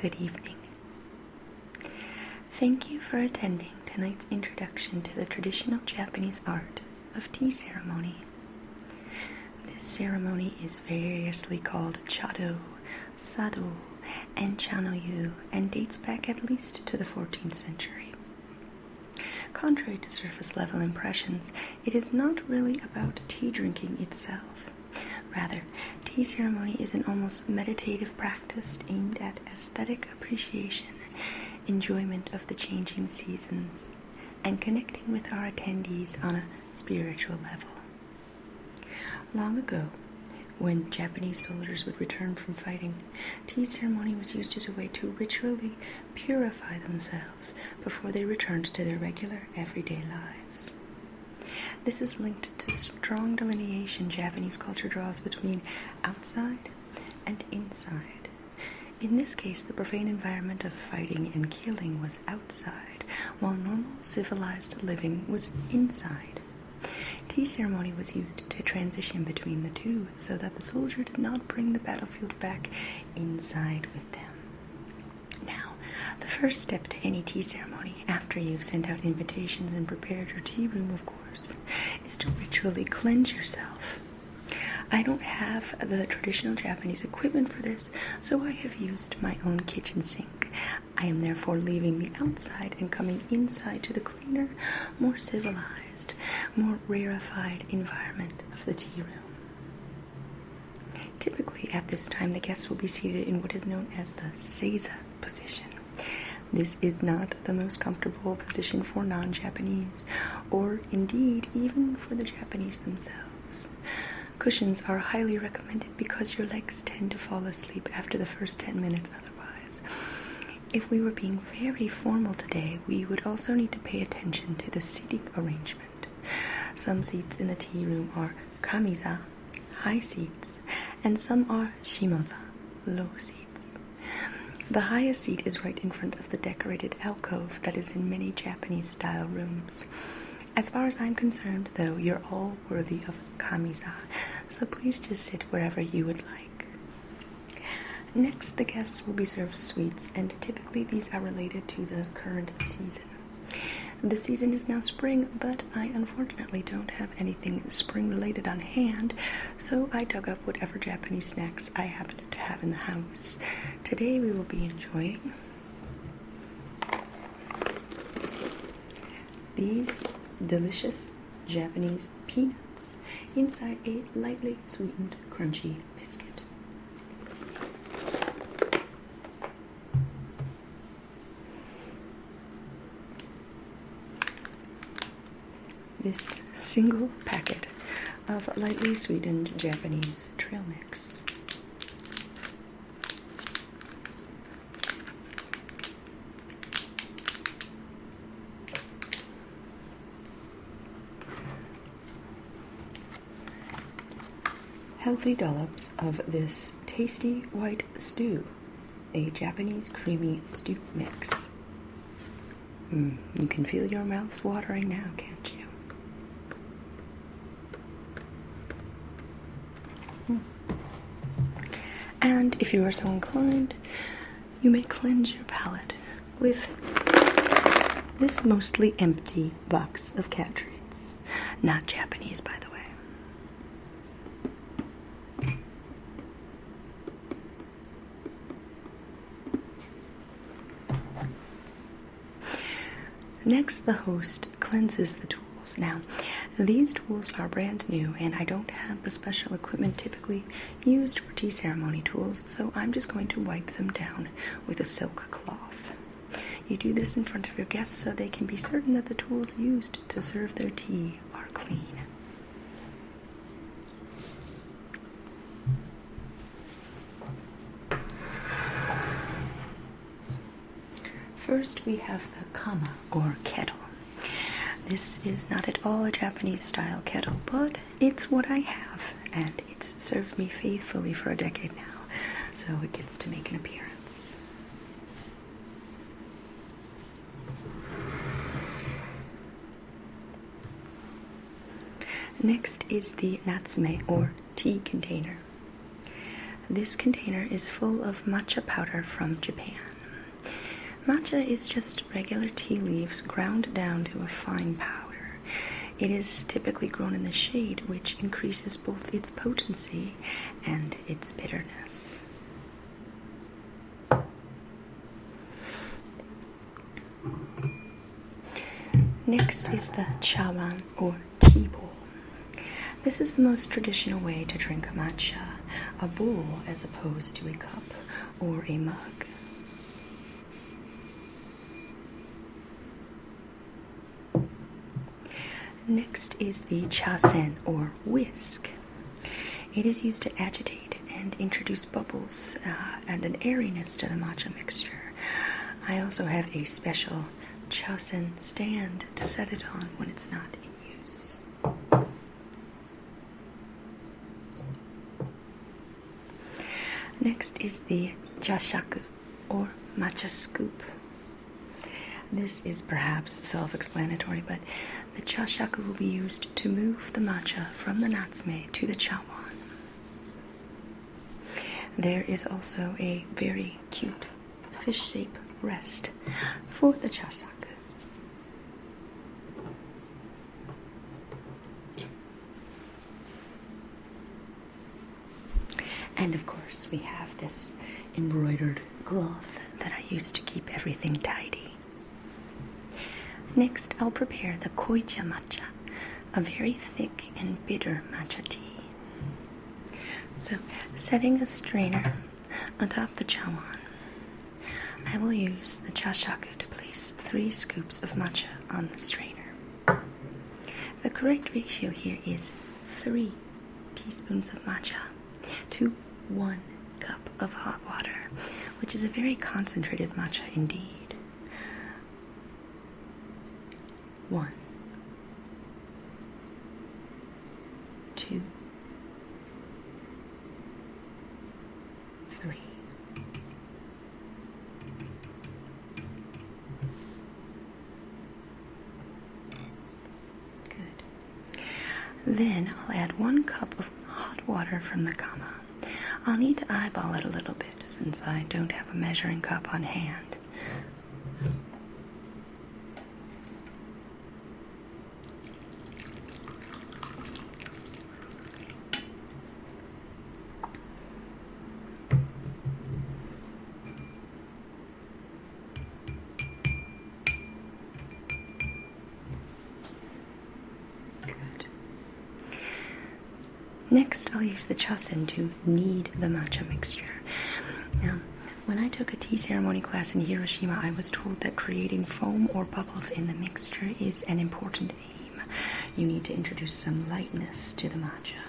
good evening. Thank you for attending tonight's introduction to the traditional Japanese art of tea ceremony. This ceremony is variously called chado, sadou, and chanoyu, and dates back at least to the 14th century. Contrary to surface-level impressions, it is not really about tea drinking itself. Rather, tea ceremony is an almost meditative practice aimed at aesthetic appreciation, enjoyment of the changing seasons, and connecting with our attendees on a spiritual level. Long ago, when Japanese soldiers would return from fighting, tea ceremony was used as a way to ritually purify themselves before they returned to their regular, everyday lives. This is linked to strong delineation Japanese culture draws between outside and inside. In this case, the profane environment of fighting and killing was outside, while normal, civilized living was inside. Tea ceremony was used to transition between the two so that the soldier did not bring the battlefield back inside with them. Now, the first step to any tea ceremony, after you've sent out invitations and prepared your tea room, of course, is to ritually cleanse yourself. I don't have the traditional Japanese equipment for this, so I have used my own kitchen sink. I am therefore leaving the outside and coming inside to the cleaner, more civilized, more rarefied environment of the tea room. Typically at this time, the guests will be seated in what is known as the seiza position. This is not the most comfortable position for non-Japanese, or indeed even for the Japanese themselves. Cushions are highly recommended because your legs tend to fall asleep after the first 10 minutes otherwise. If we were being very formal today, we would also need to pay attention to the seating arrangement. Some seats in the tea room are kamiza, high seats, and some are shimoza, low seats. The highest seat is right in front of the decorated alcove that is in many Japanese-style rooms. As far as I'm concerned, though, you're all worthy of kamiza, so please just sit wherever you would like. Next, the guests will be served sweets, and typically these are related to the current season. The season is now spring, but I unfortunately don't have anything spring-related on hand, so I dug up whatever Japanese snacks I happen to have in the house. Today we will be enjoying these delicious Japanese peanuts inside a lightly sweetened, crunchy biscuit. This single packet of lightly sweetened Japanese trail mix. Healthy dollops of this tasty white stew, a Japanese creamy stew mix. You can feel your mouths watering now, can't you? And if you are so inclined, you may cleanse your palate with this mostly empty box of cat treats. Not Japanese, by the way. Next, the host cleanses the tools. Now, these tools are brand new, and I don't have the special equipment typically used for tea ceremony tools, so I'm just going to wipe them down with a silk cloth. You do this in front of your guests so they can be certain that the tools used to serve their tea are clean. First, we have the kama, or kettle. This is not at all a Japanese-style kettle, but it's what I have, and it's served me faithfully for a decade now, so it gets to make an appearance. Next is the natsume, or tea container. This container is full of matcha powder from Japan. Matcha is just regular tea leaves ground down to a fine powder. It is typically grown in the shade, which increases both its potency and its bitterness. Next is the chawan, or tea bowl. This is the most traditional way to drink matcha, a bowl as opposed to a cup or a mug. Next is the chasen, or whisk. It is used to agitate and introduce bubbles and an airiness to the matcha mixture. I also have a special chasen stand to set it on when it's not in use. Next is the jashaku, or matcha scoop. This is perhaps self-explanatory, but the jashaku will be used to move the matcha from the natsume to the chawan. There is also a very cute fish-shaped rest for the jashaku. And of course, we have this embroidered cloth that I use to keep everything tidy. Next, I'll prepare the koicha matcha, a very thick and bitter matcha tea. So, setting a strainer atop the chawan, I will use the jashaku to place 3 scoops of matcha on the strainer. The correct ratio here is 3 teaspoons of matcha to 1 cup of hot water, which is a very concentrated matcha indeed. 1, 2, 3. Good. Then I'll add 1 cup of hot water from the kama. I'll need to eyeball it a little bit since I don't have a measuring cup on hand. Next, I'll use the chasen to knead the matcha mixture. Now, when I took a tea ceremony class in Hiroshima, I was told that creating foam or bubbles in the mixture is an important aim. You need to introduce some lightness to the matcha.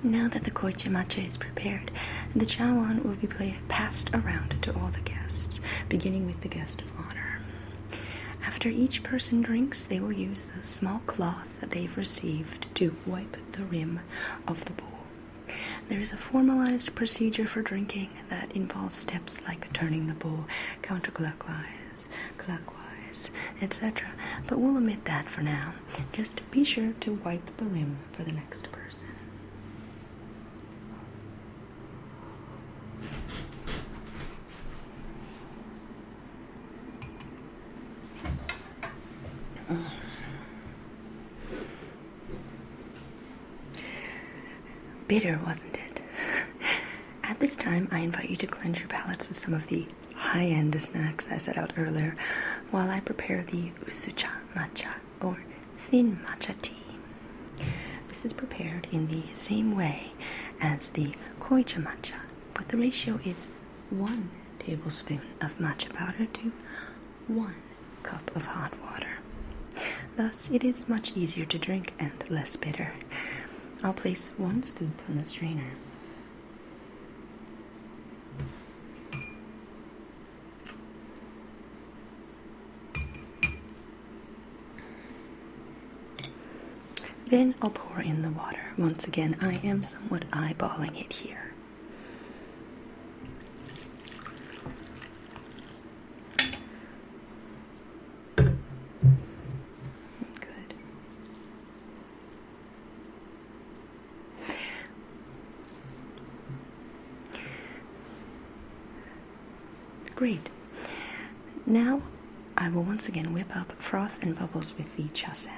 Now that the koicha matcha is prepared, the chawan will be passed around to all the guests, beginning with the guest of honor. After each person drinks, they will use the small cloth that they've received to wipe the rim of the bowl. There is a formalized procedure for drinking that involves steps like turning the bowl counterclockwise, clockwise, etc., but we'll omit that for now. Just be sure to wipe the rim for the next person. Bitter, wasn't it? At this time, I invite you to cleanse your palates with some of the high-end snacks I set out earlier while I prepare the usucha matcha, or thin matcha tea. This is prepared in the same way as the koicha matcha, but the ratio is 1 tablespoon of matcha powder to 1 cup of hot water. Thus, it is much easier to drink and less bitter. I'll place 1 scoop on the strainer. Then I'll pour in the water. Once again, I am somewhat eyeballing it here. Good. Great. Now I will once again whip up froth and bubbles with the chasen.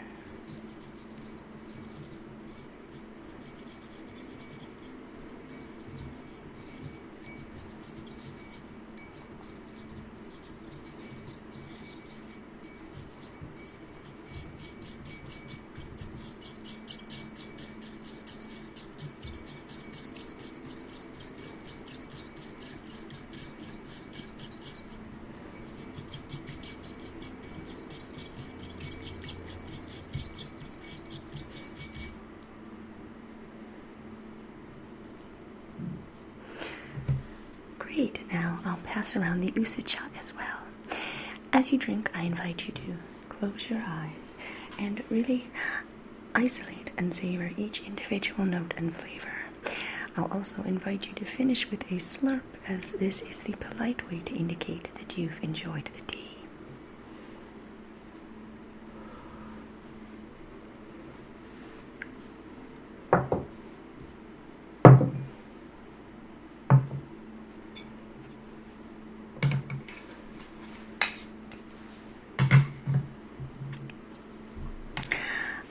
Great, now I'll pass around the usucha as well. As you drink, I invite you to close your eyes and really isolate and savor each individual note and flavor. I'll also invite you to finish with a slurp, as this is the polite way to indicate that you've enjoyed the tea.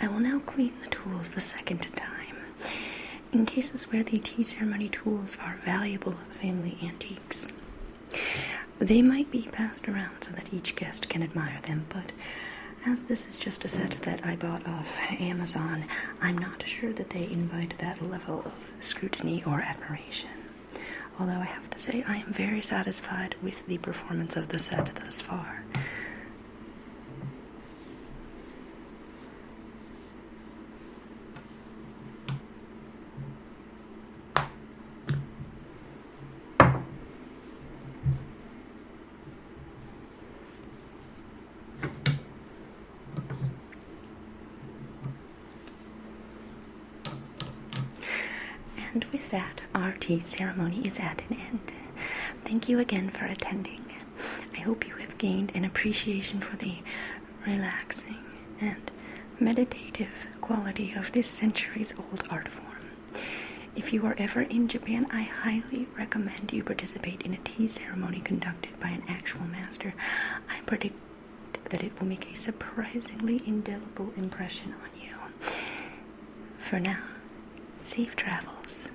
I will now clean the tools the second time. In cases where the tea ceremony tools are valuable family antiques, they might be passed around so that each guest can admire them, but as this is just a set that I bought off Amazon, I'm not sure that they invite that level of scrutiny or admiration. Although I have to say I am very satisfied with the performance of the set thus far. And with that, our tea ceremony is at an end. Thank you again for attending. I hope you have gained an appreciation for the relaxing and meditative quality of this centuries-old art form. If you are ever in Japan, I highly recommend you participate in a tea ceremony conducted by an actual master. I predict that it will make a surprisingly indelible impression on you. For now, safe travels.